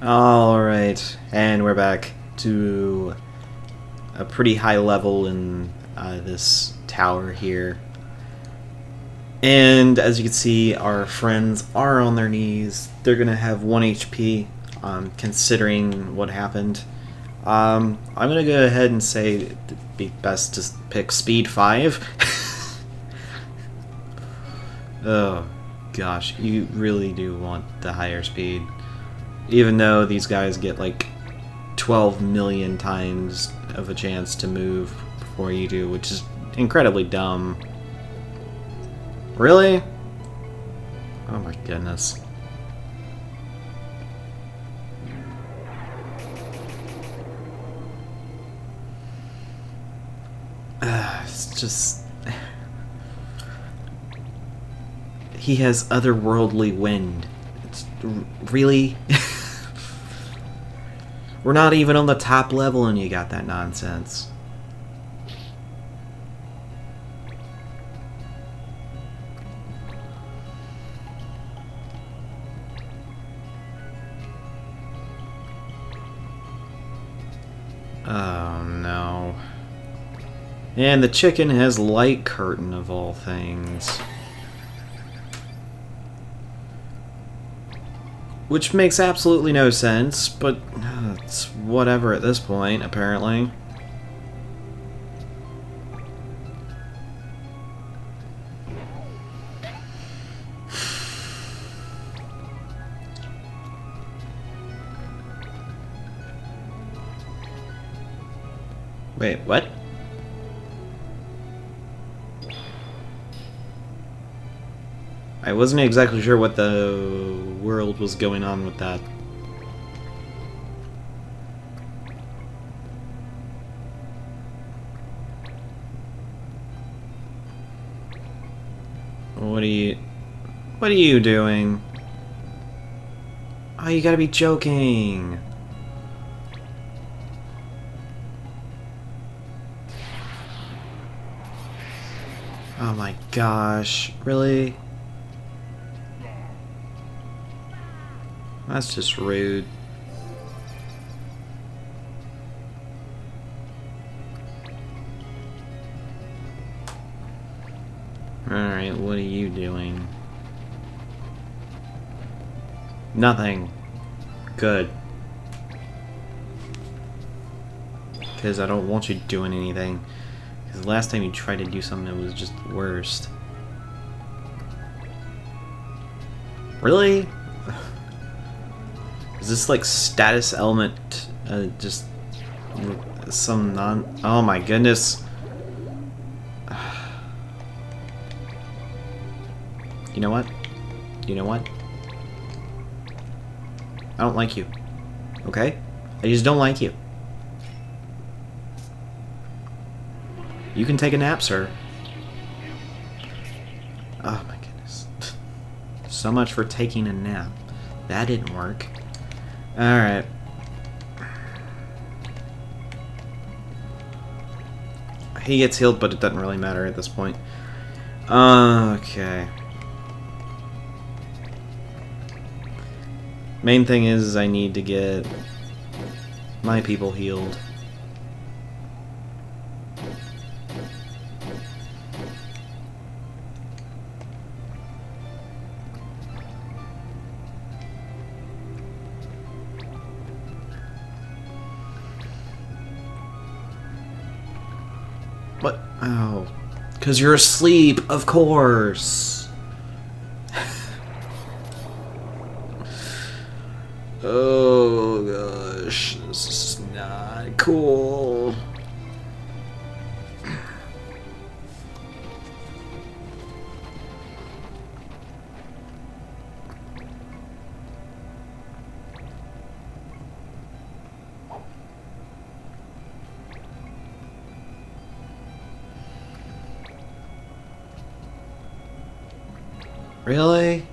Alright, and we're back to a pretty high level in this tower here. And as you can see, our friends are on their knees. They're gonna have 1 HP, considering what happened. I'm gonna go ahead and say it'd be best to pick speed 5. Oh gosh, you really do want the higher speed. Even though these guys get like 12 million times of a chance to move before you do, which is incredibly dumb. Really? Oh my goodness. It's just... He has otherworldly wind. It's... Really? We're not even on the top level and you got that nonsense. Oh no. And the chicken has light curtain of all things. Which makes absolutely no sense, but it's whatever at this point, apparently. Wait, what? I wasn't exactly sure what the world was going on with that. What are you doing? Oh, you gotta be joking. Oh my gosh, really? That's just rude. Alright, what are you doing? Nothing. Good. Because I don't want you doing anything. Because the last time you tried to do something, it was just the worst. Really? Is this like status element, just some non... Oh my goodness. You know what? You know what? I don't like you. Okay? I just don't like you. You can take a nap, sir. Oh my goodness. So much for taking a nap. That didn't work. Alright. He gets healed, but it doesn't really matter at this point. Okay. Main thing is I need to get my people healed. What? Oh. 'Cause you're asleep, of course. Oh gosh, this is not cool. Really?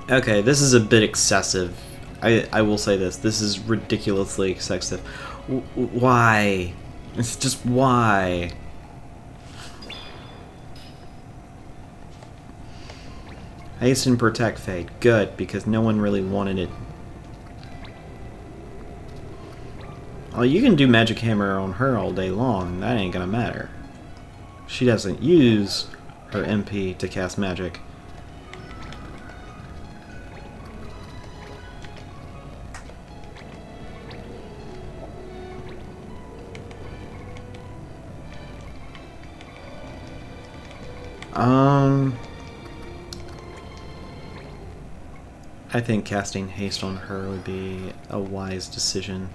Okay, this is a bit excessive. I will say this. This is ridiculously excessive. Why? It's just why? Hasten, protect, fade. Good, because no one really wanted it. Well, you can do magic hammer on her all day long. That ain't gonna matter. She doesn't use her MP to cast magic. I think casting haste on her would be a wise decision.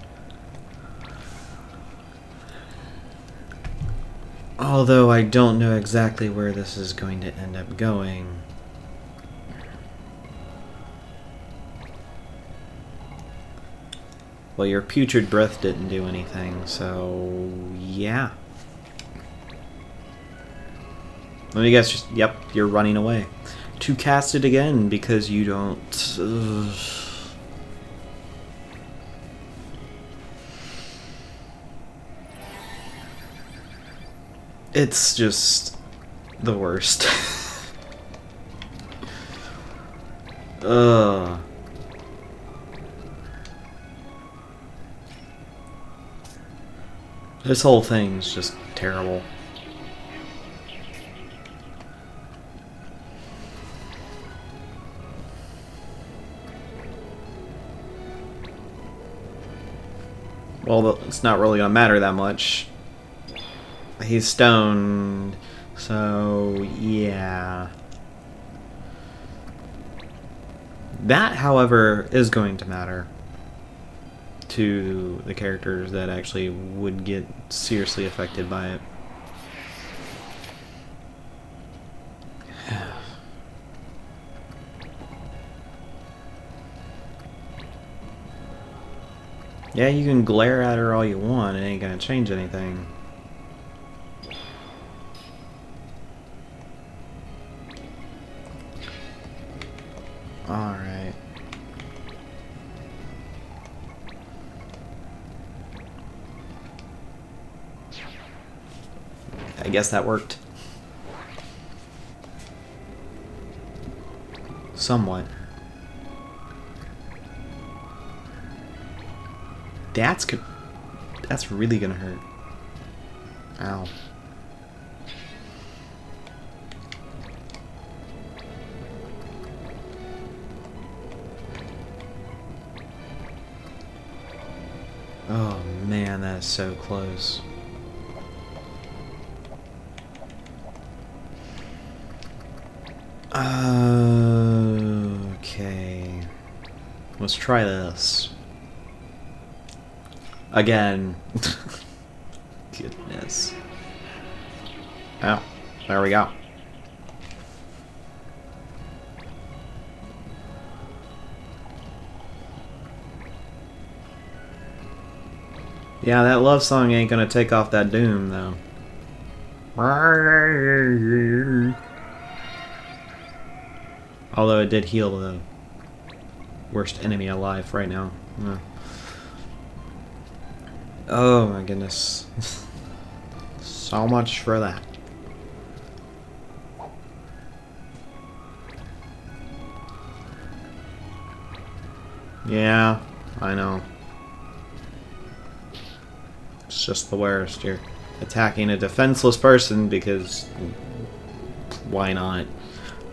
Although I don't know exactly where this is going to end up going. Well, your putrid breath didn't do anything, so yeah. Let me guess, yep, you're running away. To cast it again because you don't... It's just the worst. Ugh. This whole thing's just terrible. Well, it's not really gonna matter that much. He's stoned, so yeah. That, however, is going to matter to the characters that actually would get seriously affected by it. Yeah, you can glare at her all you want, it ain't gonna change anything. Alright. I guess that worked. Somewhat. That's really gonna hurt. Ow. Oh man, that is so close. Okay. Let's try this. Again. Goodness. Oh, there we go. Yeah, that love song ain't gonna take off that doom, though. Although it did heal the worst enemy alive right now. Oh my goodness. So much for that. Yeah, I know. It's just the worst. You're attacking a defenseless person because... why not?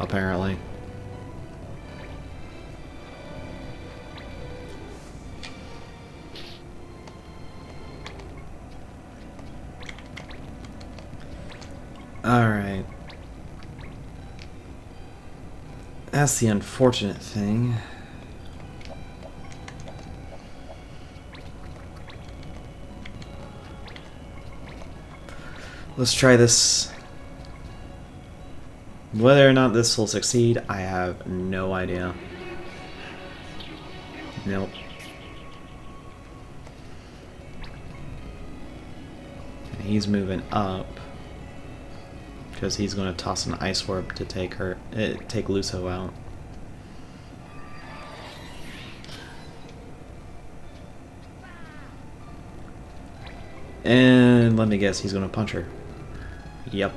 Apparently. Alright. That's the unfortunate thing. Let's try this. Whether or not this will succeed, I have no idea. Nope. And he's moving up. Because he's going to toss an ice orb to take Luso out. And let me guess, he's gonna punch her. Yep.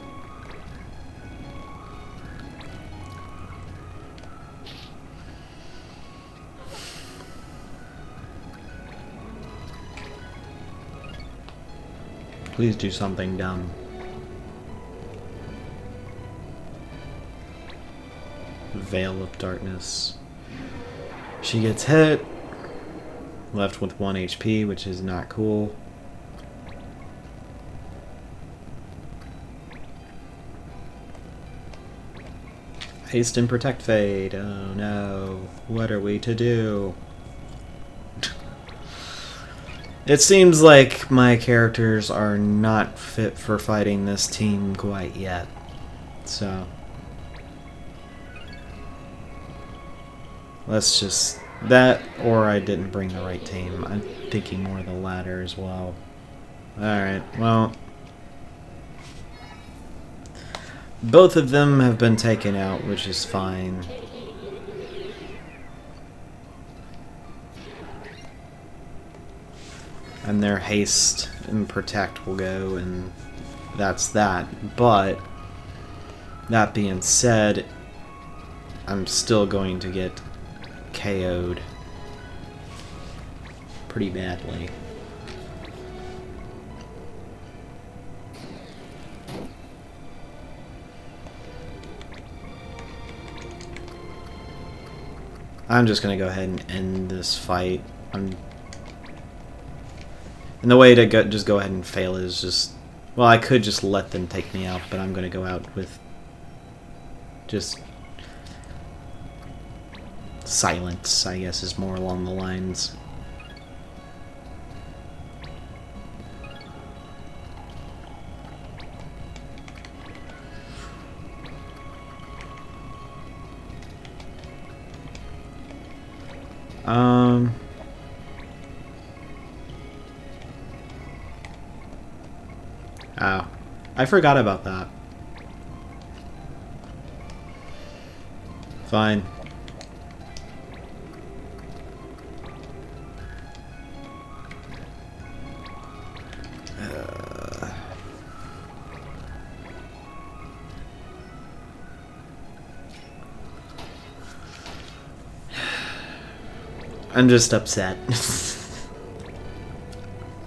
Please do something dumb. Veil of Darkness. She gets hit. Left with 1 HP, which is not cool. Haste and Protect Fade. Oh no. What are we to do? It seems like my characters are not fit for fighting this team quite yet. So let's just... that, or I didn't bring the right team. I'm thinking more of the latter as well. Alright, well... both of them have been taken out, which is fine. And their haste and protect will go, and that's that. But, that being said, I'm still going to get KO'd pretty badly. I'm just gonna go ahead and end this fight. And the way to just go ahead and fail is just... well, I could just let them take me out, but I'm gonna go out with just silence, I guess, is more along the lines. Oh, I forgot about that. Fine. I'm just upset.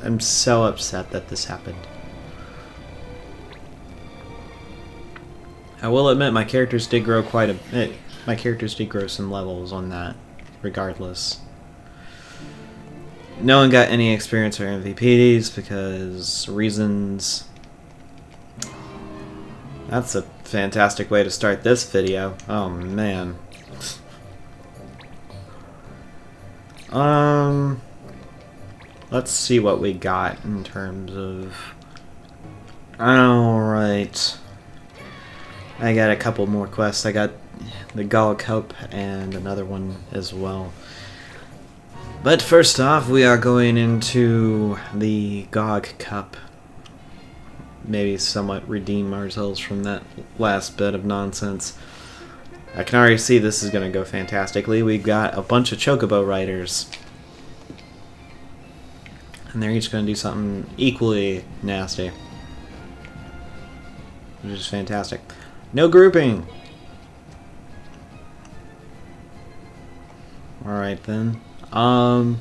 I'm so upset that this happened. I will admit my characters did grow quite a bit. My characters did grow some levels on that, regardless. No one got any experience or MVPs because reasons. That's a fantastic way to start this video. Oh man. Let's see what we got in terms of... alright. I got a couple more quests. I got the Gall Cup and another one as well. But first off, we are going into the GOG Cup. Maybe somewhat redeem ourselves from that last bit of nonsense. I can already see this is going to go fantastically. We've got a bunch of Chocobo riders. And they're each going to do something equally nasty. Which is fantastic. No grouping! Alright then. Well,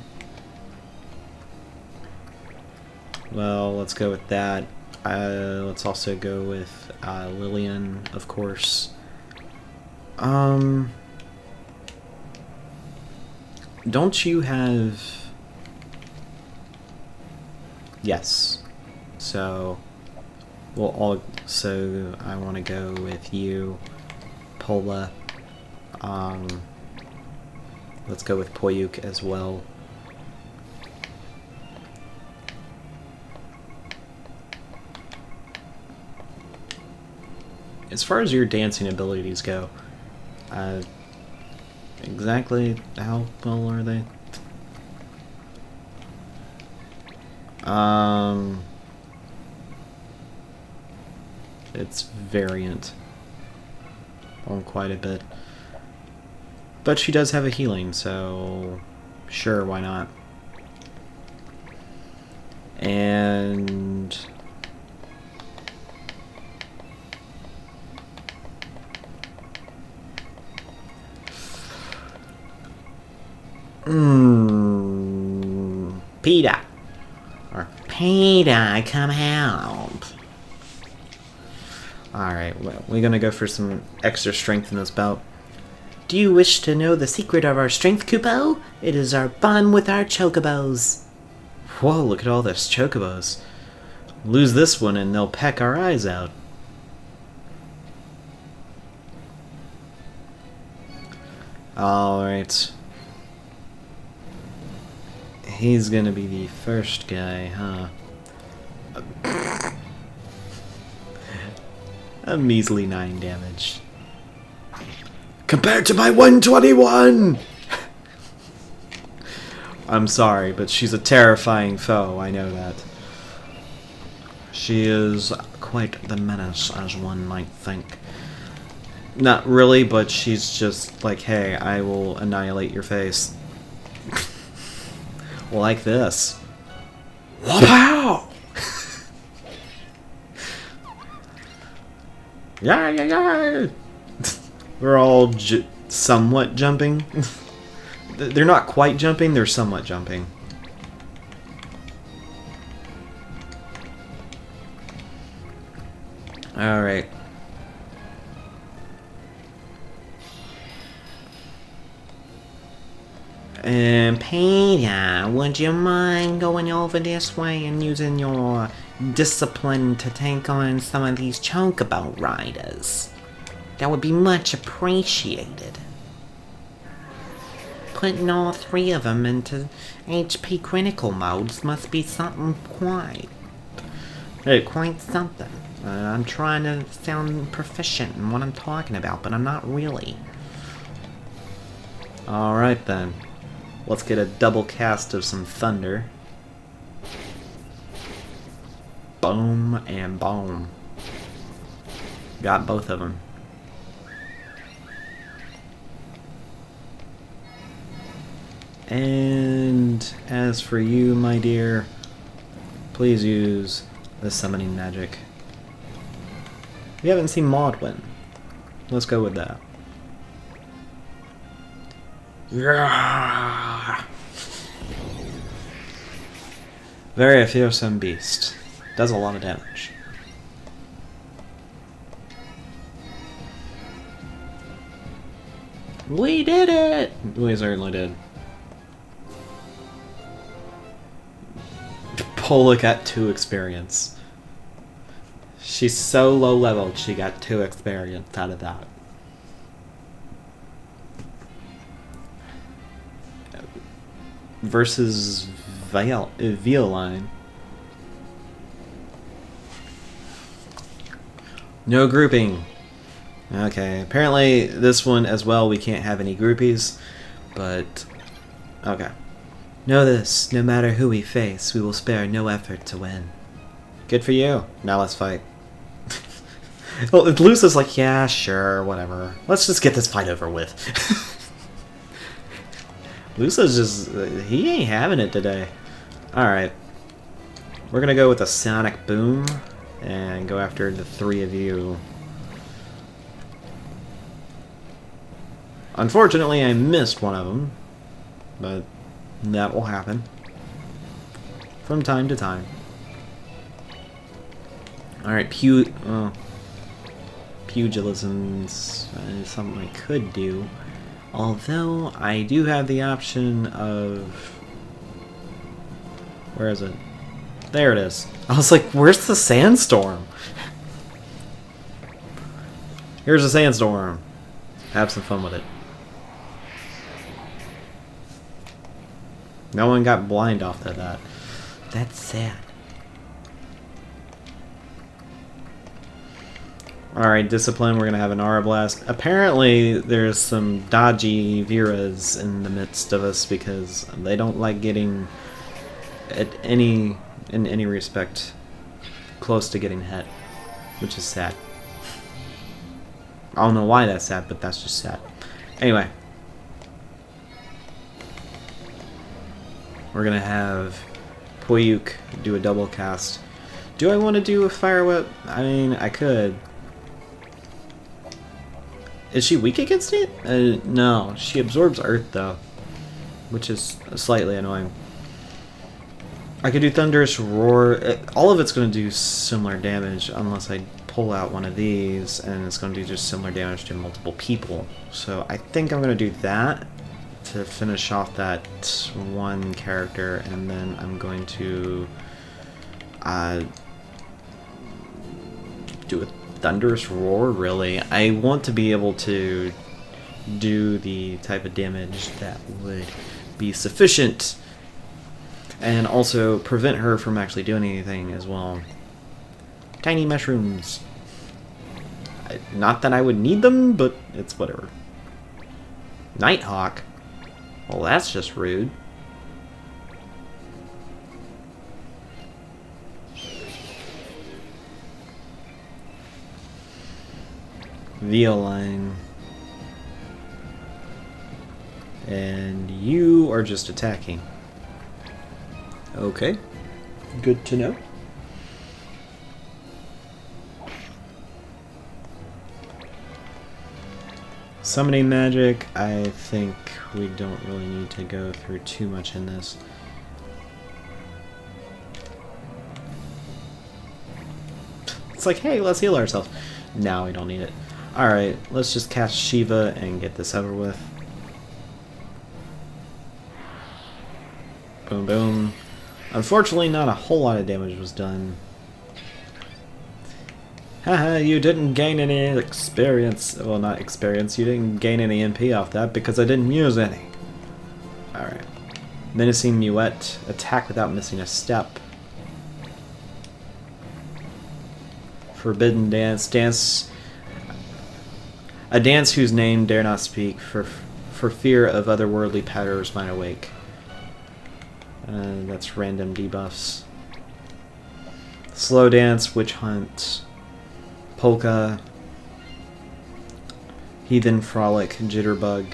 let's go with that. Let's also go with Lillian, of course. Don't you have... yes. So, we'll also, I want to go with you, Pola. Let's go with Poyuk as well. As far as your dancing abilities go, exactly how well are they? It's variant on quite a bit. But she does have a healing, so sure, why not? And Peter. Or Peter, come help. Alright, well, we're gonna go for some extra strength in this bout. Do you wish to know the secret of our strength, Kupo? It is our bond with our chocobos. Whoa, look at all this chocobos. Lose this one and they'll peck our eyes out. Alright. He's gonna be the first guy, huh? A measly 9 damage. Compared to my 121! I'm sorry, but she's a terrifying foe, I know that. She is quite the menace, as one might think. Not really, but she's just like, hey, I will annihilate your face. Like this. Wow! Yeah, yeah, yeah! We're all somewhat jumping. They're not quite jumping, they're somewhat jumping. Alright. Peter, would you mind going over this way and using your discipline to take on some of these chocobo riders? That would be much appreciated. Putting all 3 of them into HP critical modes must be something quite something. I'm trying to sound proficient in what I'm talking about, but I'm not really. Alright then. Let's get a double cast of some thunder. Boom and boom. Got both of them. And as for you, my dear, please use the summoning magic. We haven't seen Maud win. Let's go with that. Yeah. Very fearsome beast. Does a lot of damage. We did it! We certainly did. Pollock got 2 experience. She's so low leveled, she got 2 experience out of that. Versus Violine. No grouping. Okay, apparently this one as well we can't have any groupies, but okay. Know this, no matter who we face, we will spare no effort to win. Good for you. Now let's fight. Well, Lusa's like, yeah, sure, whatever. Let's just get this fight over with. Lusa's just... he ain't having it today. Alright. We're gonna go with a Sonic Boom and go after the 3 of you. Unfortunately, I missed one of them, but that will happen from time to time. Alright, pugilism is something I could do. Although, I do have the option of... where is it? There it is. I was like, where's the sandstorm? Here's a sandstorm. Have some fun with it. No one got blind off of that. That's sad. Alright, discipline, we're gonna have an Aura Blast. Apparently, there's some dodgy Viras in the midst of us because they don't like getting in any respect close to getting hit, which is sad. I don't know why that's sad, but that's just sad. Anyway. We're gonna have Poyuk do a double cast. Do I want to do a Fire Whip? I mean, I could. Is she weak against it? No, she absorbs Earth though. which is slightly annoying. I could do Thunderous Roar. All of it's going to do similar damage unless I pull out one of these, and it's going to do just similar damage to multiple people. So I think I'm going to do that to finish off that one character, and then I'm going to do a Thunderous Roar, really. I want to be able to do the type of damage that would be sufficient and also prevent her from actually doing anything as well. Tiny mushrooms. Not that I would need them, but it's whatever. Nighthawk? Well, that's just rude. Violine. And you are just attacking. Okay. Good to know. Summoning magic, I think we don't really need to go through too much in this. It's like, hey, let's heal ourselves. No, we don't need it. Alright, let's just cast Shiva and get this over with. Boom, boom. Unfortunately, not a whole lot of damage was done. Haha, you didn't gain any experience. Well, not experience. You didn't gain any MP off that because I didn't use any. Alright. Menacing Muette. Attack without missing a step. Forbidden Dance. Dance. A dance whose name dare not speak, for fear of otherworldly powers might awake. That's random debuffs. Slow Dance, Witch Hunt, Polka, Heathen Frolic, Jitterbug.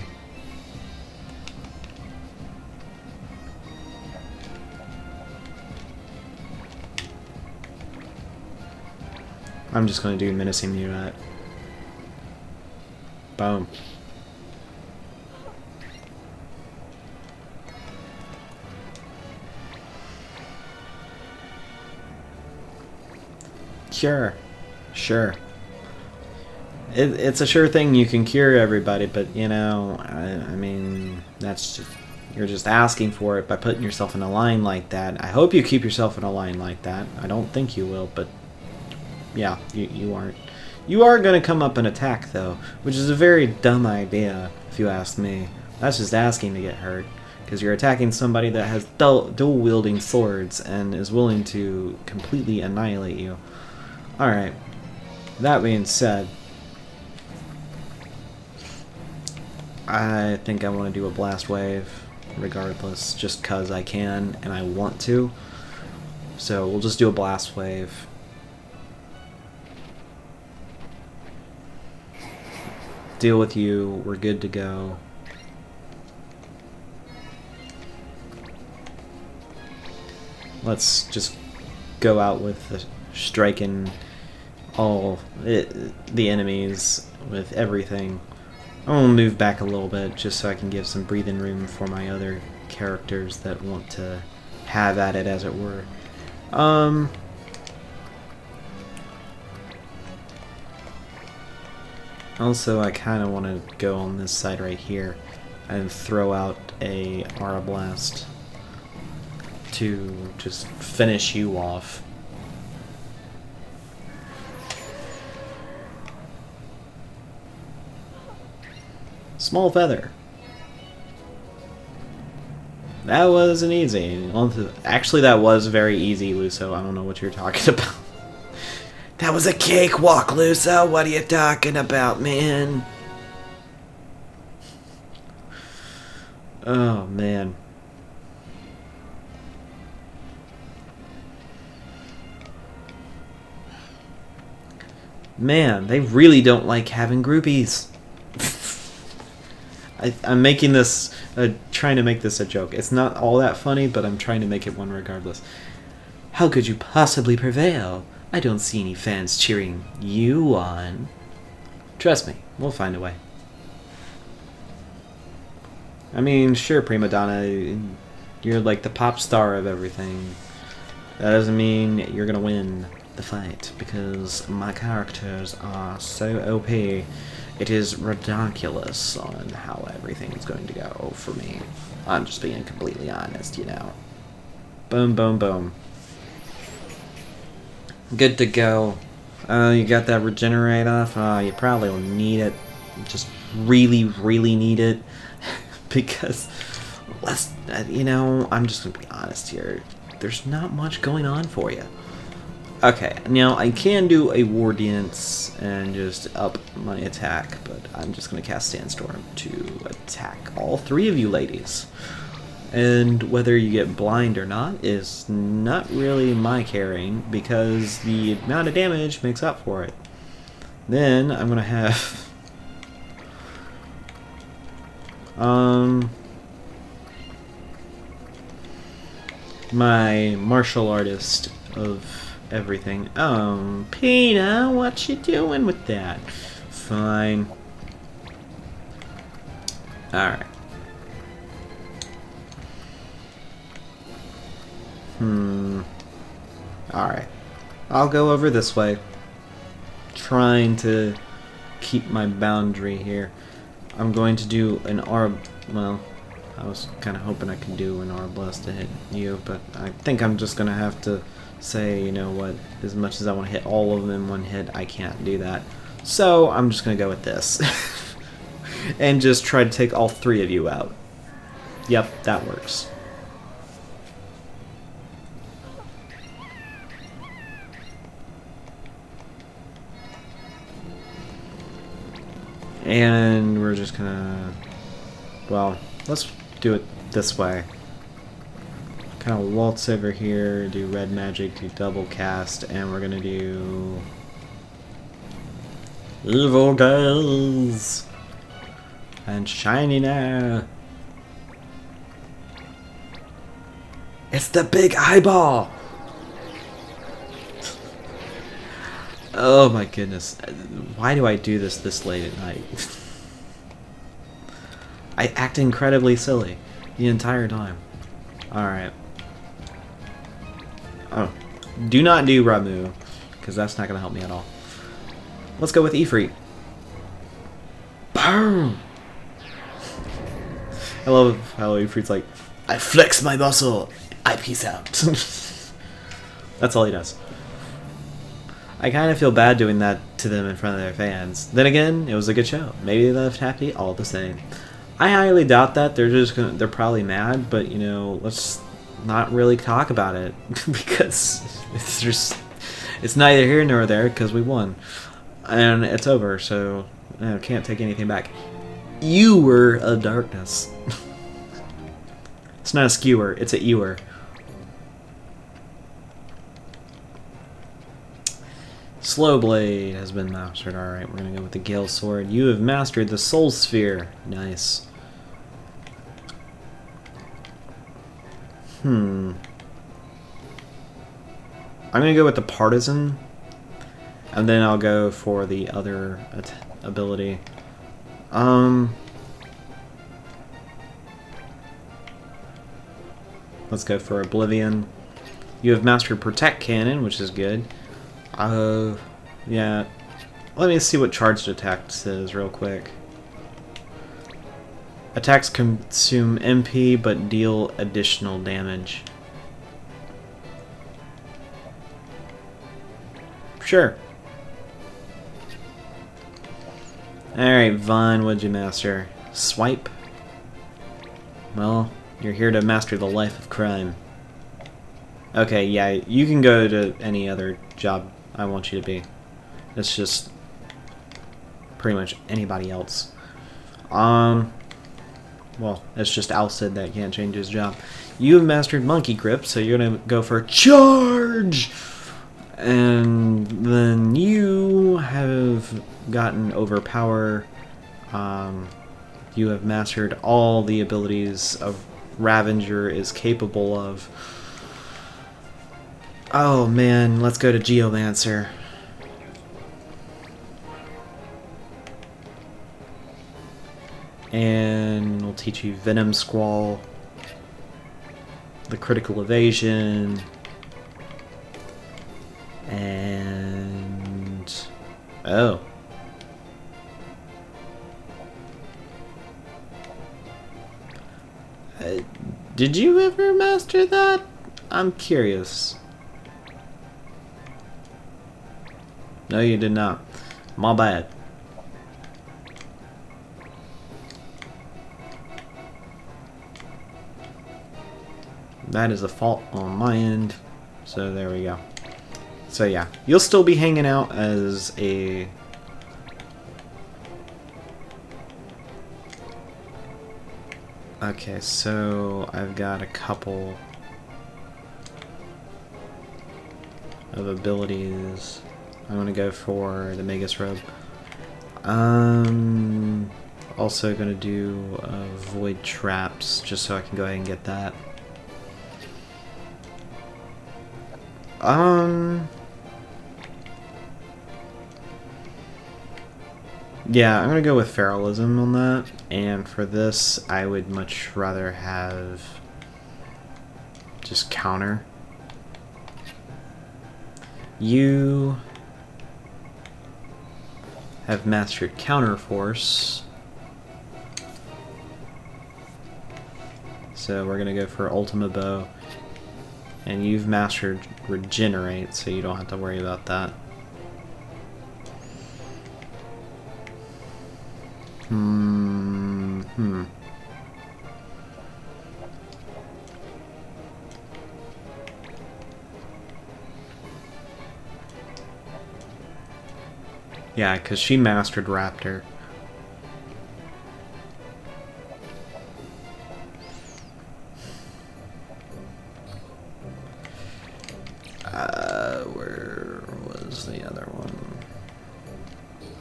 I'm just going to do Menacing Muette. Boom. Sure. Sure. It's a sure thing you can cure everybody, but, you know, I mean, that's just, you're just asking for it by putting yourself in a line like that. I hope you keep yourself in a line like that. I don't think you will, but, yeah, you aren't. You are going to come up and attack, though, which is a very dumb idea, if you ask me. That's just asking to get hurt, because you're attacking somebody that has dual-wielding swords and is willing to completely annihilate you. Alright, that being said, I think I want to do a Blast Wave, regardless, just because I can and I want to. So we'll just do a Blast Wave. Deal with you, we're good to go. Let's just go out with the striking all the enemies with everything. I'm gonna move back a little bit just so I can give some breathing room for my other characters that want to have at it, as it were. Also, I kind of want to go on this side right here and throw out a Aura Blast to just finish you off. Small Feather. That wasn't easy. Actually, that was very easy, Luso. I don't know what you're talking about. That was a cakewalk, Luso. What are you talking about, man? Oh, man. Man, they really don't like having groupies. I'm making this, trying to make this a joke. It's not all that funny, but I'm trying to make it one regardless. How could you possibly prevail? I don't see any fans cheering you on. Trust me, we'll find a way. I mean, sure, prima donna, you're like the pop star of everything. That doesn't mean you're gonna win the fight, because my characters are so OP. It is ridiculous on how everything's going to go for me. I'm just being completely honest, you know. Boom, boom, boom. Good to go. You got that regenerate off? You probably will need it. Just really, really need it. Because, you know, I'm just gonna be honest here. There's not much going on for you. Okay, now I can do a War Dance and just up my attack, but I'm just going to cast Sandstorm to attack all three of you ladies. And whether you get blind or not is not really my caring, because the amount of damage makes up for it. Then I'm going to have... my martial artist of everything. Peter, what you doing with that? Fine. Alright. Alright. I'll go over this way. Trying to keep my boundary here. I'm going to do an well, I was kind of hoping I could do an R-Blast to hit you, but I think I'm just going to have to say, you know what, as much as I want to hit all of them in one hit, I can't do that. So I'm just going to go with this. And just try to take all three of you out. Yep, that works. And we're just gonna... well, let's do it this way. Kind of waltz over here, do red magic, do double cast, and we're gonna do evil girls and shiny now. It's the big eyeball. Oh my goodness, why do I do this late at night? I act incredibly silly the entire time. Alright. Oh, do not do Ramu, because that's not going to help me at all. Let's go with Ifrit. Boom! I love how Ifrit's like, I flex my muscle, I peace out. That's all he does. I kind of feel bad doing that to them in front of their fans. Then again, it was a good show. Maybe they left happy all the same. I highly doubt that. They're probably mad, but you know, let's not really talk about it because it's neither here nor there because we won and it's over, so I can't take anything back. You were a darkness. It's not a skewer, it's a ewer. Slow Blade has been mastered. Alright, we're gonna go with the Gale Sword. You have mastered the Soul Sphere. Nice. I'm gonna go with the Partisan, and then I'll go for the other ability. Let's go for Oblivion. You have mastered Protect Cannon, which is good. Yeah. Let me see what charged attack says real quick. Attacks consume MP but deal additional damage. Sure. Alright, Vaughn, what'd you master? Swipe? Well, you're here to master the life of crime. Okay, yeah, you can go to any other job I want you to be. It's just pretty much anybody else. Well, it's just Alcid that can't change his job. You have mastered Monkey Grip, so you're gonna go for Charge! And then you have gotten Overpower. You have mastered all the abilities of Ravager is capable of. Oh man, let's go to Geomancer. And we'll teach you Venom Squall, the critical evasion, and oh. Did you ever master that? I'm curious. No, you did not. My bad. That is a fault on my end. So there we go. So yeah, you'll still be hanging out as a... Okay, so I've got a couple of abilities. I'm gonna go for the Magus Robe. Also gonna do Void Traps, just so I can go ahead and get that. Yeah, I'm gonna go with Feralism on that, and for this, I would much rather have just counter. You have mastered Counter Force, so we're gonna go for Ultima Bow, and you've mastered Regenerate, so you don't have to worry about that. Yeah, because she mastered Raptor. Where was the other one?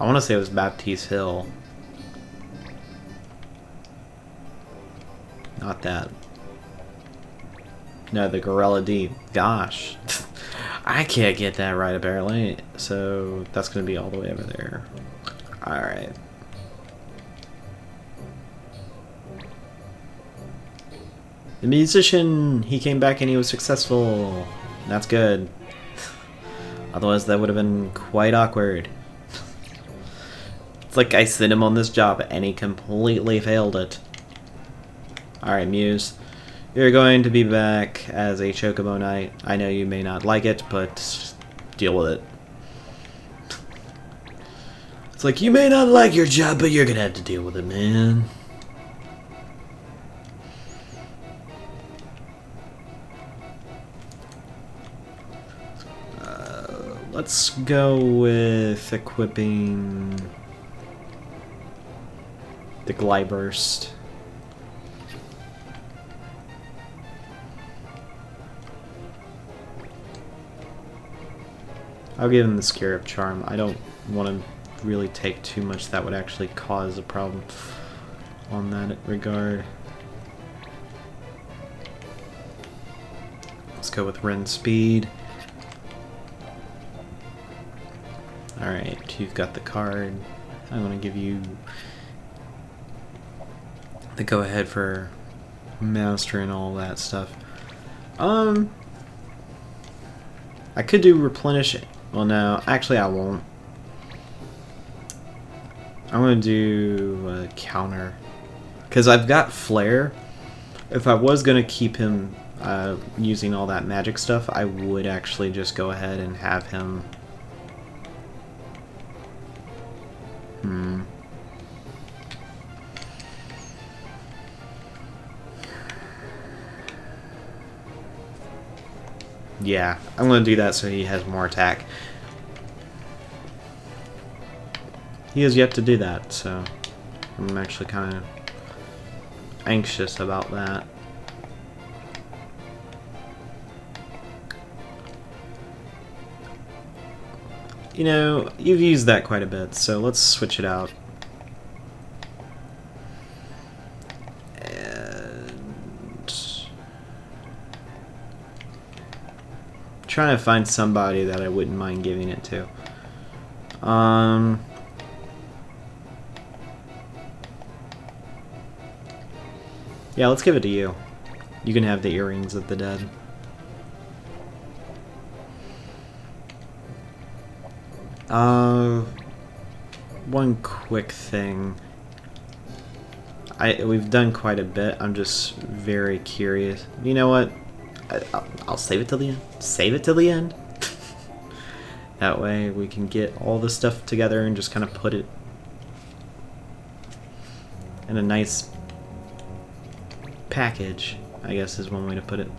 I want to say it was Baptiste Hill. Not that. No, the Gorilla D. Gosh. I can't get that right apparently. So that's going to be all the way over there. Alright. The musician, he came back and he was successful. That's good. Otherwise that would have been quite awkward. It's like I sent him on this job and he completely failed it. Alright, Muse. You're going to be back as a Chocobo Knight. I know you may not like it, but deal with it. It's like, you may not like your job, but you're gonna have to deal with it, man. Let's go with equipping the Glide Burst. I'll give him the Scarab Charm. I don't want to really take too much that would actually cause a problem on that regard. Let's go with Ren Speed. Alright, you've got the card. I'm going to give you the go-ahead for Master and all that stuff. I could do Replenish. Well, no, actually I won't. I'm going to do Counter. Because I've got Flare. If I was going to keep him using all that magic stuff, I would actually just go ahead and have him... Yeah, I'm going to do that so he has more attack. He has yet to do that, so I'm actually kind of anxious about that. You know, you've used that quite a bit, so let's switch it out. Trying to find somebody that I wouldn't mind giving it to. Yeah, let's give it to you. You can have the earrings of the dead. One quick thing. We've done quite a bit. I'm just very curious. You know what? I'll save it till the end. Save it till the end. That way we can get all the stuff together and just kind of put it in a nice package, I guess is one way to put it.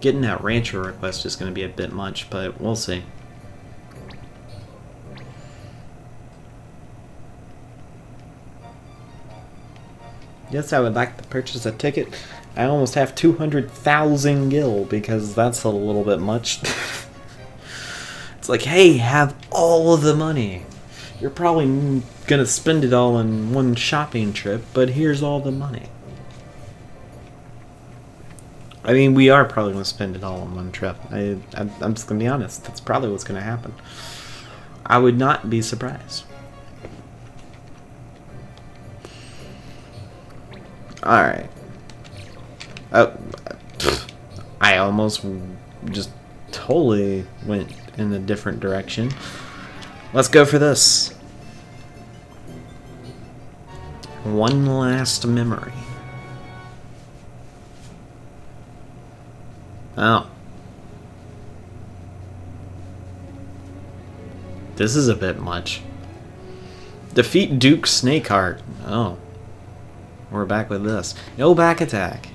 Getting that rancher request is going to be a bit much, but we'll see. Yes, I would like to purchase a ticket. I almost have 200,000 gil because that's a little bit much. It's like, hey, have all of the money. You're probably gonna spend it all in one shopping trip, but here's all the money. I mean, we are probably gonna spend it all in one trip. I'm just gonna be honest. That's probably what's gonna happen. I would not be surprised. Alright. Oh, I almost just totally went in a different direction. Let's go for this. One last memory. Oh. This is a bit much. Defeat Duke Snakeheart. Oh. We're back with this. No back attack.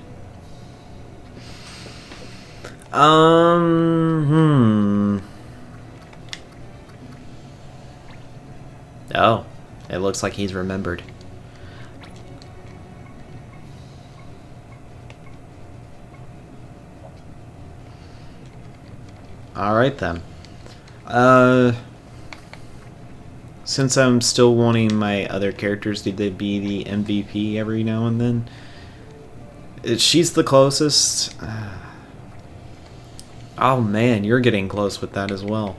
Oh, it looks like he's remembered. Alright then. Since I'm still wanting my other characters to be the MVP every now and then, she's the closest. Oh man, you're getting close with that as well.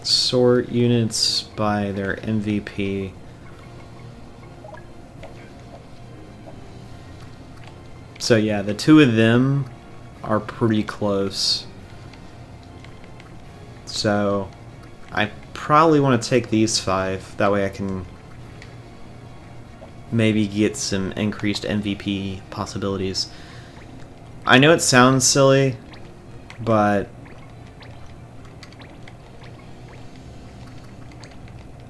Sort units by their MVP. So yeah, the two of them are pretty close. So I probably want to take these 5. That way I can maybe get some increased MVP possibilities. I know it sounds silly, but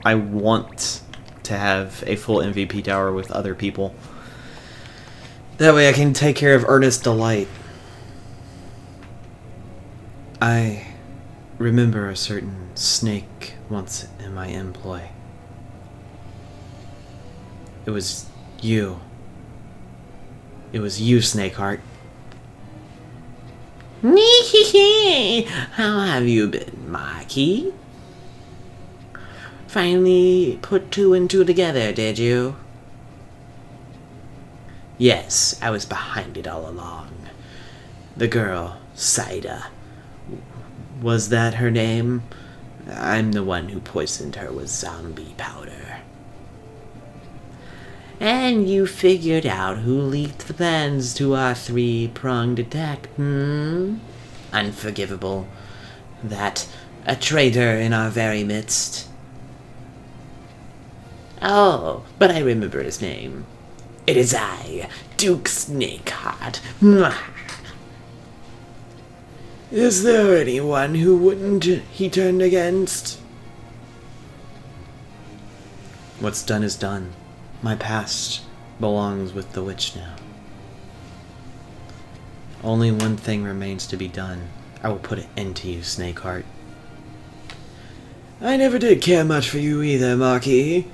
I want to have a full MVP tower with other people. That way I can take care of Earnest Delight. I remember a certain snake once in my employ. It was you. It was you, Snakeheart. How have you been, Marquis? Finally put 2 and 2 together, did you? Yes, I was behind it all along. The girl, Saida. Was that her name? I'm the one who poisoned her with zombie powder. And you figured out who leaked the plans to our 3-pronged attack, Unforgivable. That a traitor in our very midst. Oh, but I remember his name. It is I, Duke Snakeheart. Is there anyone who wouldn't he turn against? What's done is done. My past belongs with the witch now. Only one thing remains to be done. I will put an end to you, Snakeheart. I never did care much for you either, Marquis.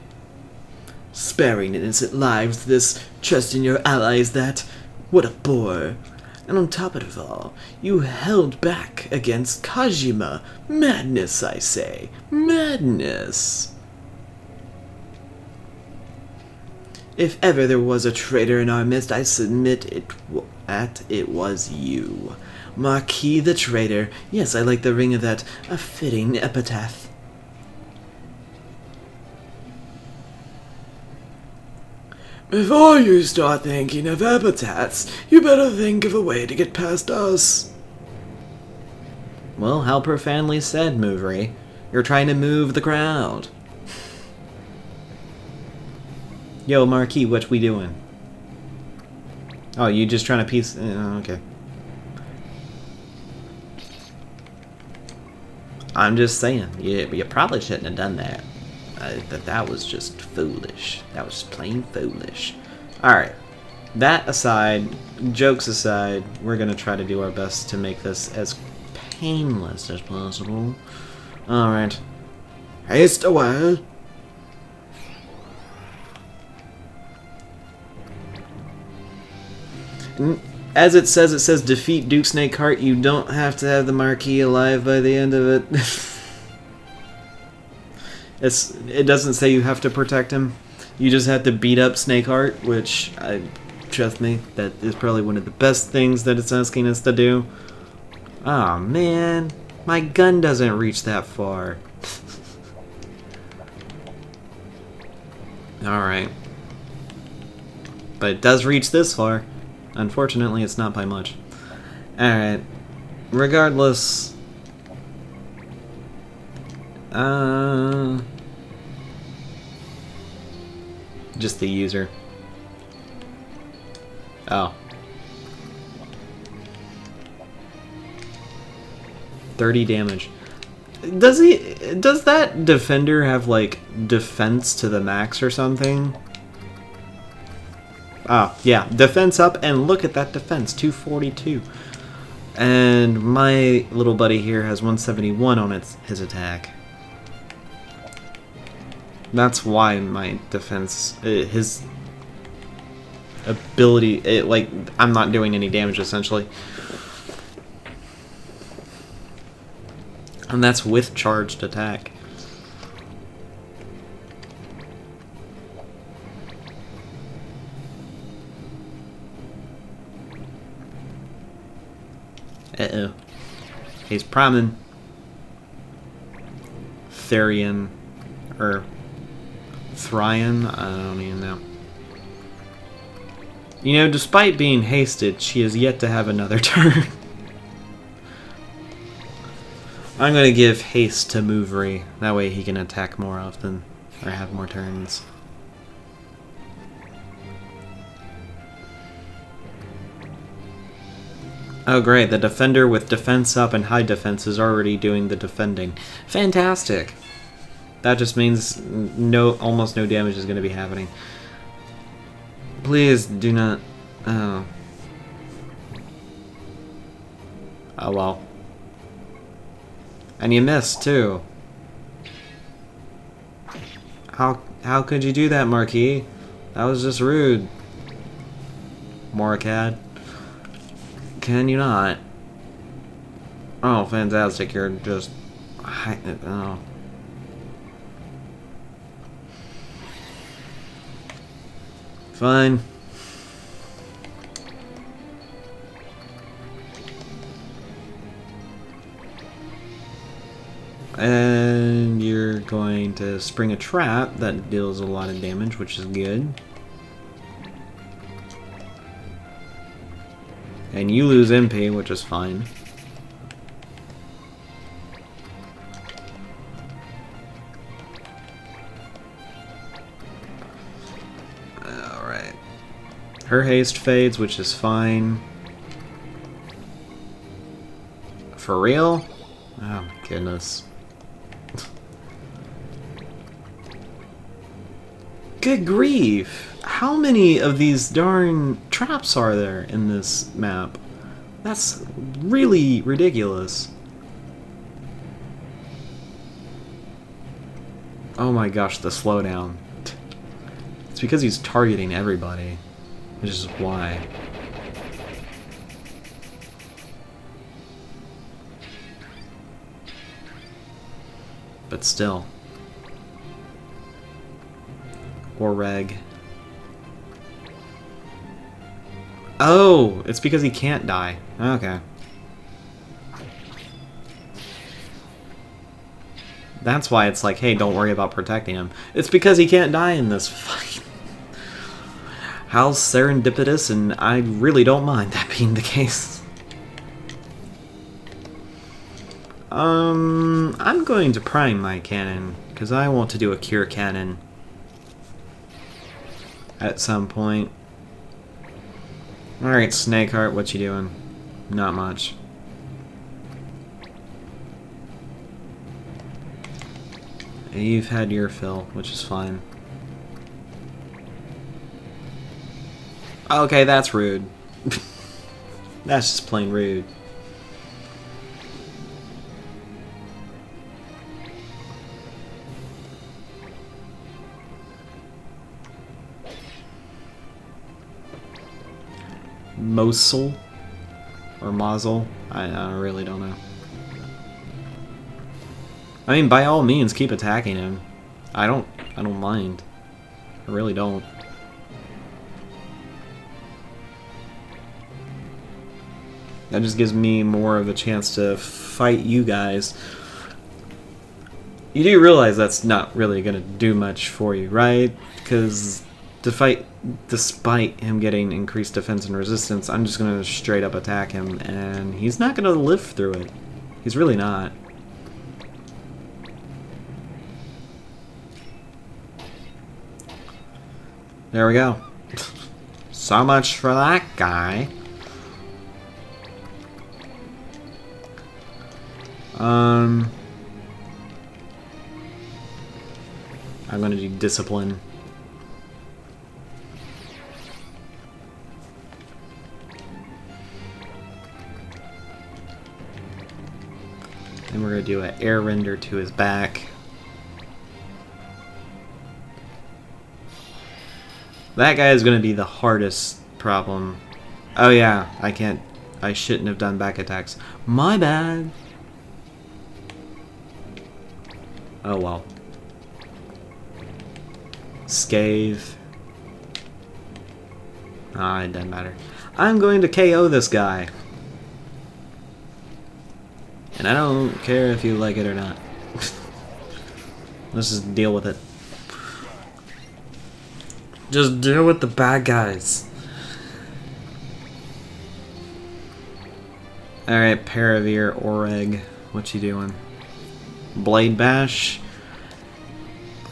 Sparing innocent lives, this trust in your allies, that... What a bore. And on top of it all, you held back against Kajima. Madness, I say. Madness. If ever there was a traitor in our midst, I submit it was you. Marquis the traitor. Yes, I like the ring of that. A fitting epitaph. Before you start thinking of epitaphs, you better think of a way to get past us. Well, how profanely said, Movery. You're trying to move the crowd. Yo, Marquis, what we doing? Oh, you just trying to piece... okay. I'm just saying, you probably shouldn't have done that. That was just foolish. That was plain foolish. Alright. That aside, jokes aside, we're going to try to do our best to make this as painless as possible. Alright. Haste away. As it says defeat Duke Snakeheart. You don't have to have the Marquis alive by the end of it. It doesn't say you have to protect him. You just have to beat up Snakeheart, which, trust me, that is probably one of the best things that it's asking us to do. Aw, man. My gun doesn't reach that far. Alright. But it does reach this far. Unfortunately, it's not by much. Alright. Regardless... just the user. Oh. 30 damage. Does that defender have, like, defense to the max or something? Ah, yeah, defense up, and look at that defense, 242. And my little buddy here has 171 on his attack. That's why my defense, his ability, like, I'm not doing any damage, essentially. And that's with charged attack. Uh-oh. He's priming. Therian. Or... Thryan? I don't even know. You know, despite being hasted, she has yet to have another turn. I'm gonna give haste to Movery. That way he can attack more often. Or have more turns. Oh great, the defender with defense up and high defense is already doing the defending. Fantastic! That just means almost no damage is going to be happening. Please do not... Oh. Oh well. And you missed too. How could you do that, Marquis? That was just rude. Morcad. Can you not? Oh, fantastic. You're just... Oh. Fine. And you're going to spring a trap that deals a lot of damage, which is good. And you lose MP, which is fine. Alright. Her haste fades, which is fine. For real? Oh my goodness. Good grief! How many of these darn traps are there in this map? That's really ridiculous. Oh my gosh, the slowdown. It's because he's targeting everybody, which is why. But still. Or reg. Oh, it's because he can't die. Okay. That's why it's like, hey, don't worry about protecting him. It's because he can't die in this fight. How serendipitous, and I really don't mind that being the case. I'm going to prime my cannon, because I want to do a cure cannon at some point. Alright, Snakeheart, what you doing? Not much. You've had your fill, which is fine. Okay, that's rude. That's just plain rude. Mosul? Or Mosul? I really don't know. I mean, by all means, keep attacking him. I don't mind. I really don't. That just gives me more of a chance to fight you guys. You do realize that's not really going to do much for you, right? Because despite him getting increased defense and resistance, I'm just going to straight up attack him, and he's not going to live through it. He's really not. There we go. So much for that guy. I'm gonna do discipline. And we're gonna do an air render to his back. That guy is gonna be the hardest problem. Oh yeah, I shouldn't have done back attacks. My bad. Oh well. Scathe. Ah, it doesn't matter. I'm going to KO this guy. And I don't care if you like it or not. Let's just deal with it. Just deal with the bad guys. Alright, Paravir, Oreg. What you doing? Blade Bash.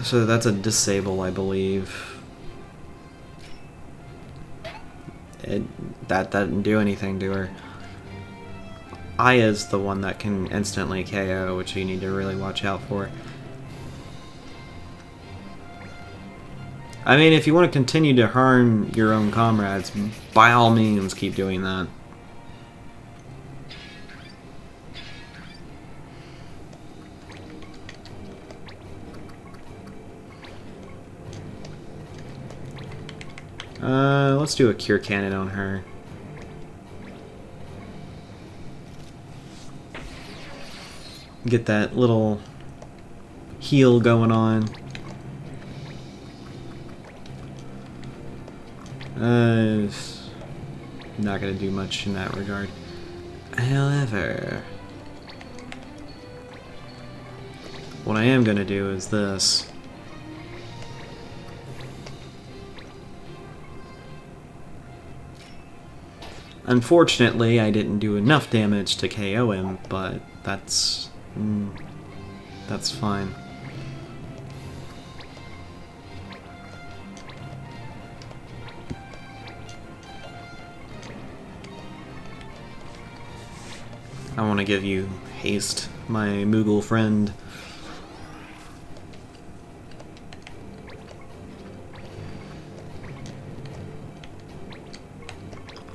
So that's a disable, I believe. That didn't do anything to her. Aya's the one that can instantly KO, which you need to really watch out for. I mean, if you want to continue to harm your own comrades, by all means keep doing that. Let's do a cure cannon on her. Get that little heal going on. Not gonna do much in that regard. However, what I am gonna do is this. Unfortunately, I didn't do enough damage to KO him, but that's fine. I want to give you haste, my Moogle friend.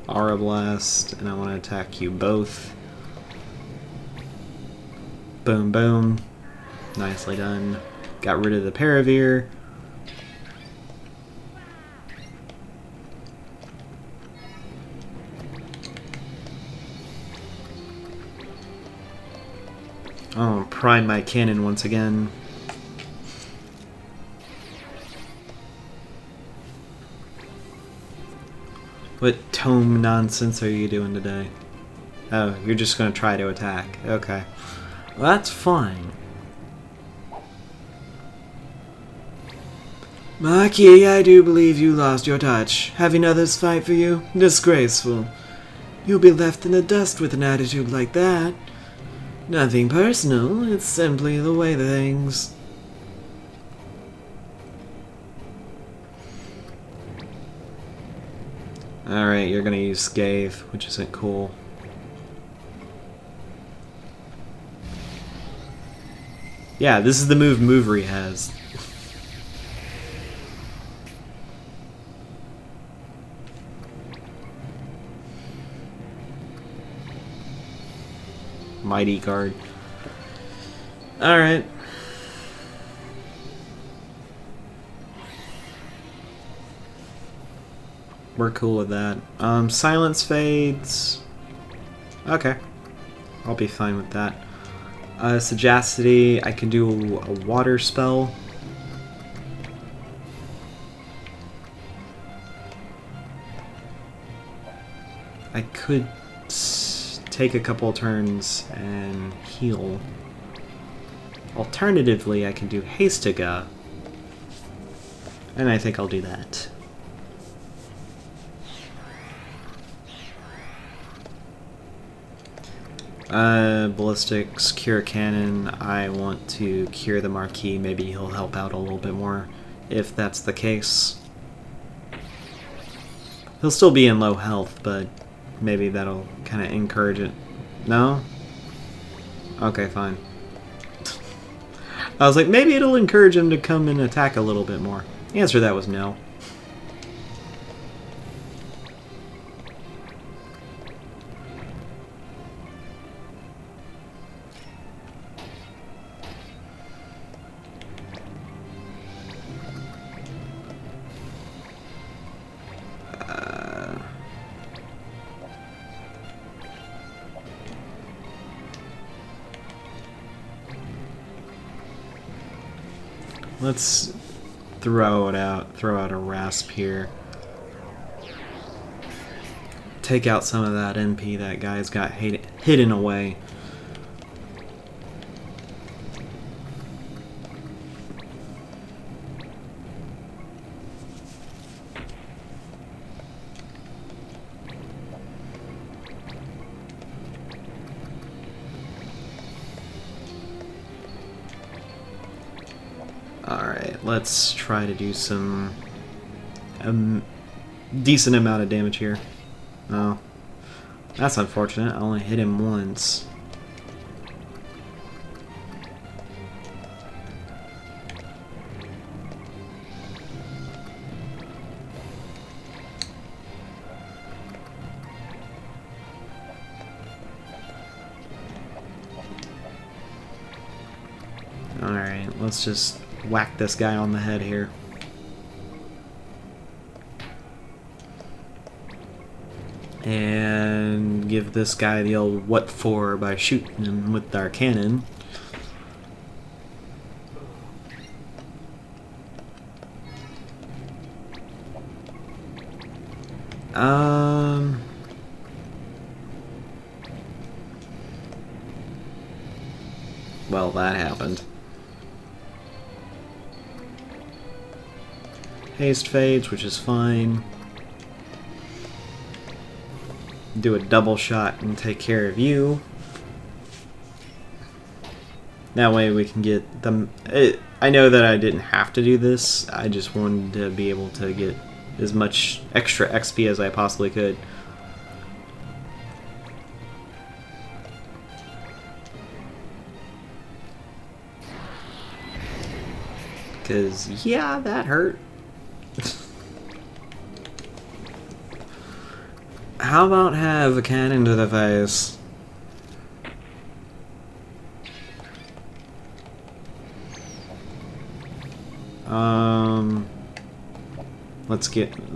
Aura Blast, and I want to attack you both. Boom, boom. Nicely done. Got rid of the Paravir. Oh, prime my cannon once again. What tome nonsense are you doing today? Oh, you're just gonna try to attack. Okay. Well, that's fine. Maki, I do believe you lost your touch. Having others fight for you? Disgraceful. You'll be left in the dust with an attitude like that. Nothing personal, it's simply the way the things. Alright, you're gonna use Scathe, which isn't cool. Yeah, this is the move Movery has. Mighty Guard. Alright. We're cool with that. Silence fades. Okay. I'll be fine with that. Sagacity, I can do a water spell. I could take a couple turns and heal. Alternatively, I can do Hastiga. And I think I'll do that. Ballistics, Cure Cannon. I want to cure the Marquis. Maybe he'll help out a little bit more if that's the case. He'll still be in low health, but maybe that'll kind of encourage it. No? Okay, fine. I was like, maybe it'll encourage him to come and attack a little bit more. The answer to that was no. Let's throw out a rasp here. Take out some of that NP that guy's got hidden away. Alright, let's try to do some decent amount of damage here. Oh, that's unfortunate. I only hit him once. Alright, let's just whack this guy on the head here. And give this guy the old what for by shooting him with our cannon. Well, that happened. Haste fades, which is fine. Do a double shot and take care of you. That way we can get them. I know that I didn't have to do this. I just wanted to be able to get as much extra XP as I possibly could. Because, yeah, that hurt. How about have a cannon to the face?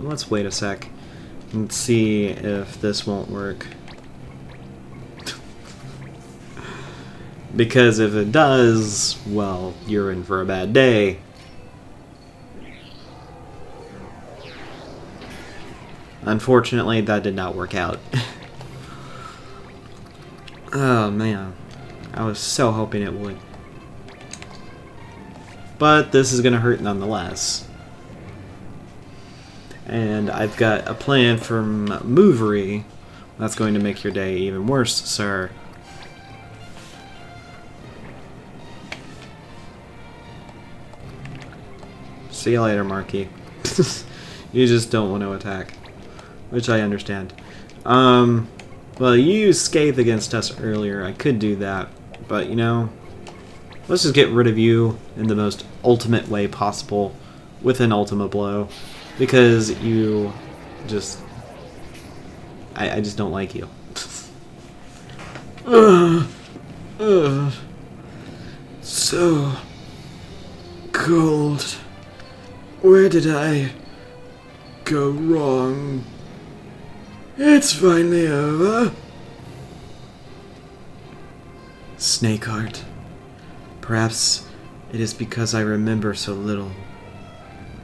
Let's wait a sec and see if this won't work. Because if it does, well, you're in for a bad day. Unfortunately, that did not work out. Oh man, I was so hoping it would. But this is going to hurt nonetheless. And I've got a plan from Movery that's going to make your day even worse, sir. See you later, Marky. You just don't want to attack, which I understand. Well, you used Scathe against us earlier. I could do that, but you know, let's just get rid of you in the most ultimate way possible with an Ultima Blow, because you just... I just don't like you. So cold. Where did I go wrong? It's finally over. Snakeheart. Perhaps it is because I remember so little.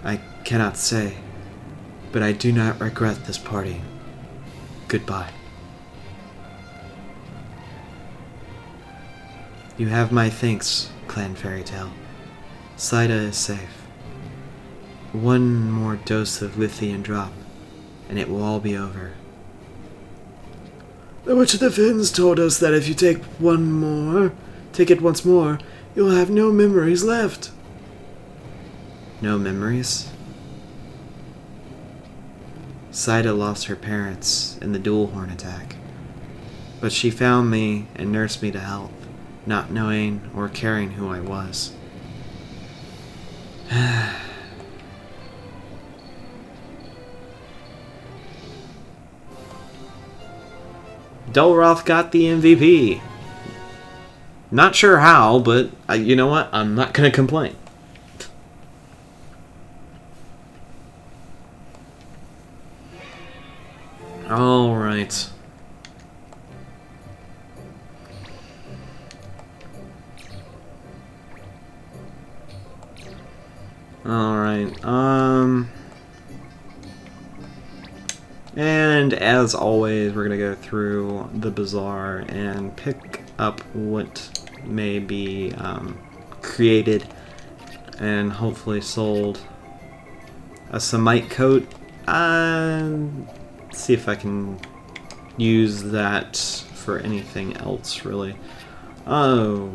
I cannot say, but I do not regret this party. Goodbye. You have my thanks, Clan Fairytale. Saida is safe. One more dose of Lithian drop, and it will all be over. The Witch of the Fins told us that if you take it once more, you'll have no memories left. No memories? Saida lost her parents in the Duelhorn attack, but she found me and nursed me to health, not knowing or caring who I was. Dolroth got the MVP. Not sure how, but you know what? I'm not going to complain. Alright. Alright, and as always, we're gonna go through the bazaar and pick up what may be created and hopefully sold. A Semite coat. See if I can use that for anything else, really. Oh,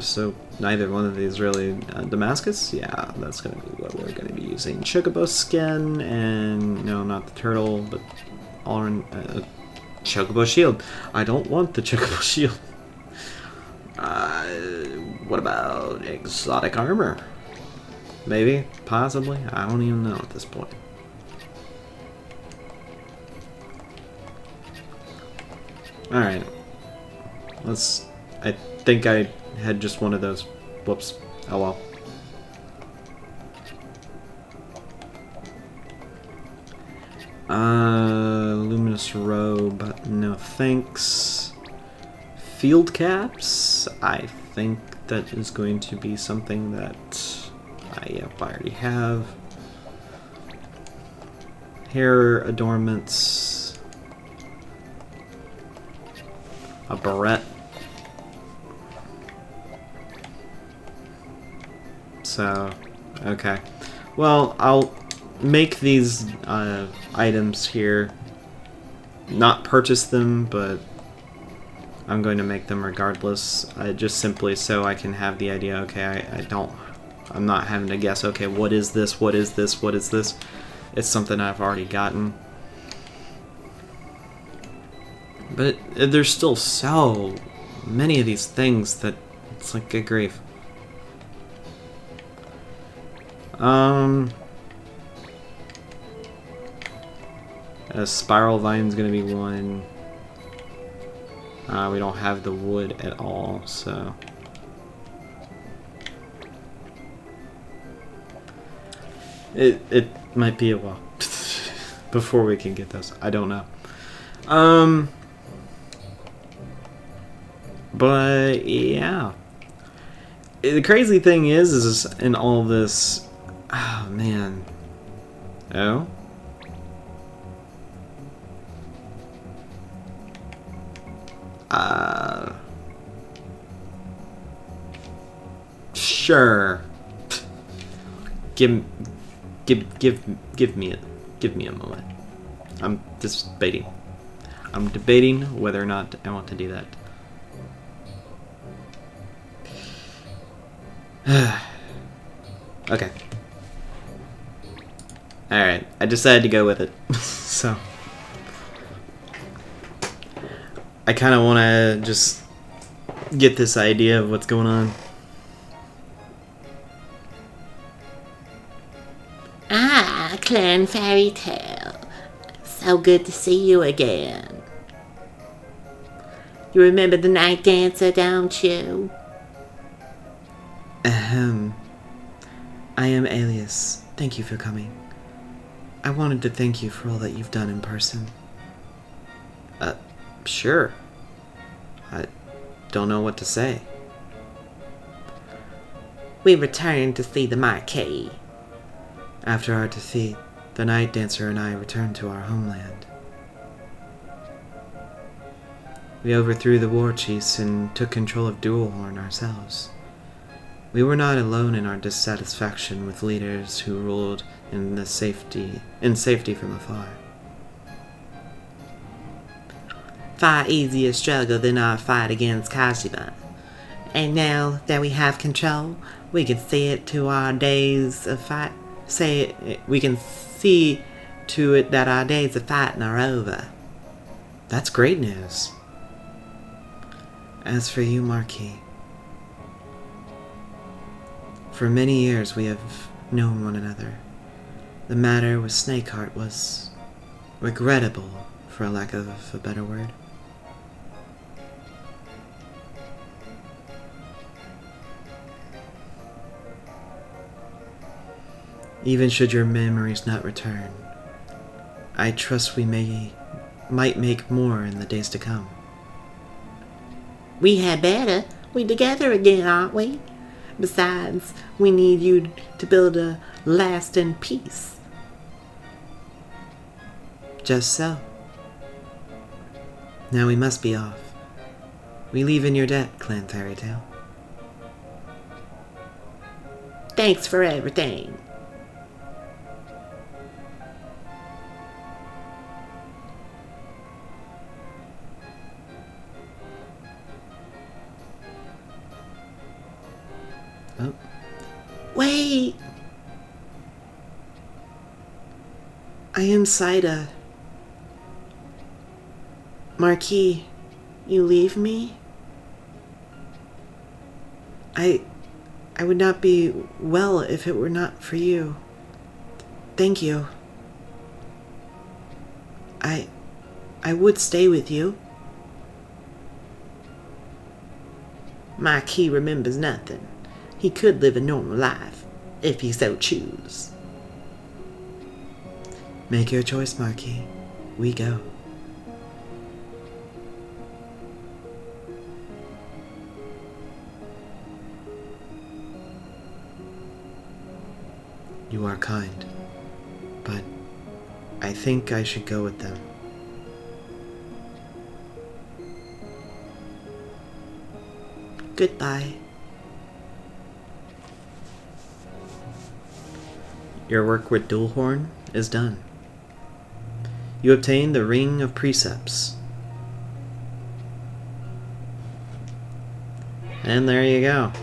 so neither one of these really. Damascus? Yeah, that's going to be what we're going to be using. Chocobo skin, and no, not the turtle, but Chocobo shield. I don't want the Chocobo shield. What about exotic armor? Maybe? Possibly? I don't even know at this point. Alright. Let's... I think I had just one of those. Whoops. Oh well. Luminous robe. No thanks. Field caps. I think that is going to be something that I already have. Hair adornments. A barrette. So, okay. Well, I'll make these items here. Not purchase them, but I'm going to make them regardless. Just simply so I can have the idea, okay, I'm not having to guess, okay, what is this, what is this, what is this? It's something I've already gotten. But there's still so many of these things that it's like, good grief. A spiral vine's gonna be one. We don't have the wood at all, so. It might be a while before we can get those. I don't know. But yeah. The crazy thing is in all this, oh man. Oh? Sure. Give me a moment. I'm debating. I'm debating whether or not I want to do that. Okay. Alright, I decided to go with it. So I kind of want to just get this idea of what's going on. Ah, Clan Fairy Tale. So good to see you again. You remember the night dancer, don't you? Ahem. I am Alias. Thank you for coming. I wanted to thank you for all that you've done in person. Sure. I don't know what to say. We returned to see the marquee. After our defeat, the Night Dancer and I returned to our homeland. We overthrew the war chiefs and took control of Duelhorn ourselves. We were not alone in our dissatisfaction with leaders who ruled in safety from afar. Far easier struggle than our fight against Kashiba. And now that we have control, we can see it to our days of fight. We can see to it that our days of fighting are over. That's great news. As for you, Marquis, for many years we have known one another. The matter with Snakeheart was regrettable, for a lack of a better word. Even should your memories not return, I trust we might make more in the days to come. We had better. We together again, aren't we? Besides, we need you to build a lasting peace. Just so. Now we must be off. We leave in your debt, Clan Fairy Tale. Thanks for everything. Oh. Wait! I am Saida. Marquis, you leave me? I would not be well if it were not for you. Thank you. I would stay with you. Marquis remembers nothing. He could live a normal life, if he so choose. Make your choice, Marquis. We go. You are kind, but I think I should go with them. Goodbye. Your work with Duelhorn is done. You obtain the Ring of Precepts. And there you go.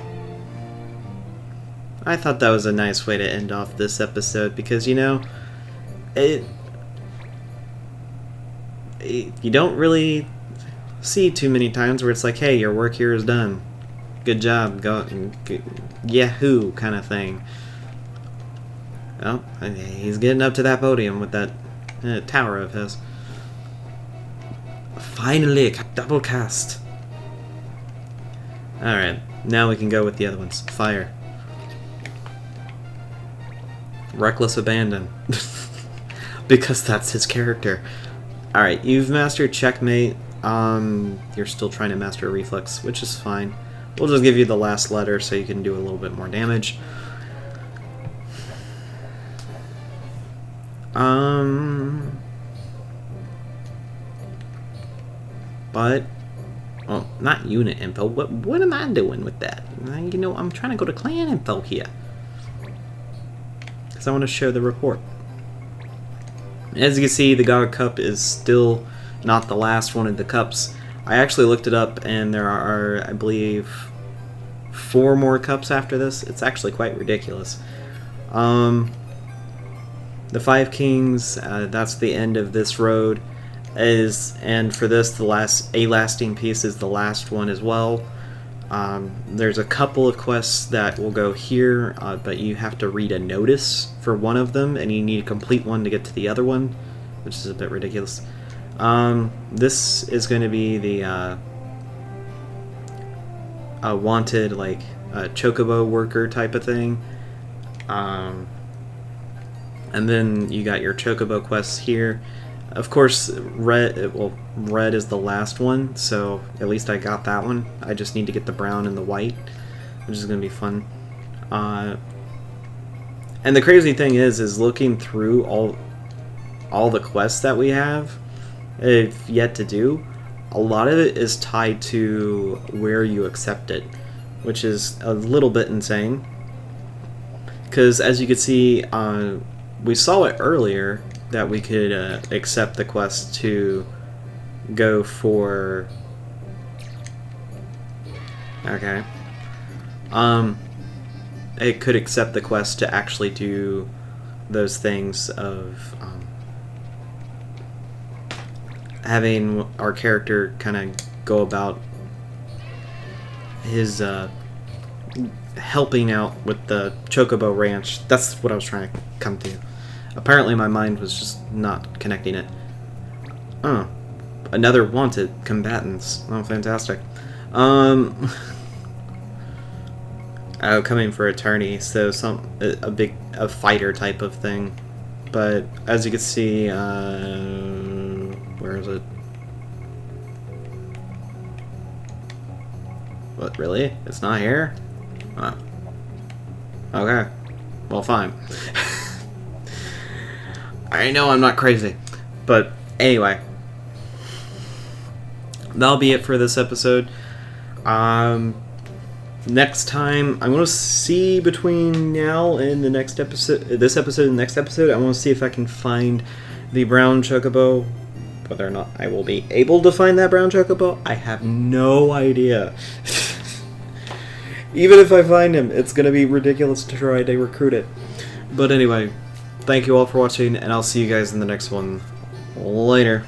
I thought that was a nice way to end off this episode because, you know, you don't really see too many times where it's like, hey, your work here is done. Good job. Go, yahoo kind of thing. Well, he's getting up to that podium with that tower of his. Finally, a double cast. Alright, now we can go with the other ones. Fire. Reckless abandon. Because that's his character. Alright, you've mastered checkmate. You're still trying to master reflex, which is fine. We'll just give you the last letter so you can do a little bit more damage. But not unit info. What am I doing with that? You know, I'm trying to go to clan info here. Because I want to share the report. As you can see, the God Cup is still not the last one of the cups. I actually looked it up, and there are, I believe, 4 more cups after this. It's actually quite ridiculous. The 5 Kings, that's the end of this road. And for this, a lasting piece is the last one as well. There's a couple of quests that will go here, but you have to read a notice for one of them, and you need to complete one to get to the other one, which is a bit ridiculous. This is going to be the wanted, like, chocobo worker type of thing. And then you got your chocobo quests here. Of course, red is the last one, so at least I got that one. I just need to get the brown and the white, which is going to be fun. And the crazy thing is looking through all the quests that we have yet to do, a lot of it is tied to where you accept it, which is a little bit insane. Because as you can see, we saw it earlier that we could accept the quest to go for... Okay. It could accept the quest to actually do those things of having our character kind of go about his helping out with the Chocobo Ranch. That's what I was trying to come to. Apparently my mind was just not connecting it. Oh. Another wanted combatants. Oh, fantastic. Oh, coming for attorney, so a fighter type of thing. But as you can see, where is it? What, really? It's not here? Oh. Okay. Well, fine. I know I'm not crazy. But anyway. That'll be it for this episode. Next time, I want to see between now and the next episode, this episode and the next episode, I want to see if I can find the brown chocobo. Whether or not I will be able to find that brown chocobo, I have no idea. Even if I find him, it's going to be ridiculous to try to recruit it. But anyway, thank you all for watching, and I'll see you guys in the next one. Later.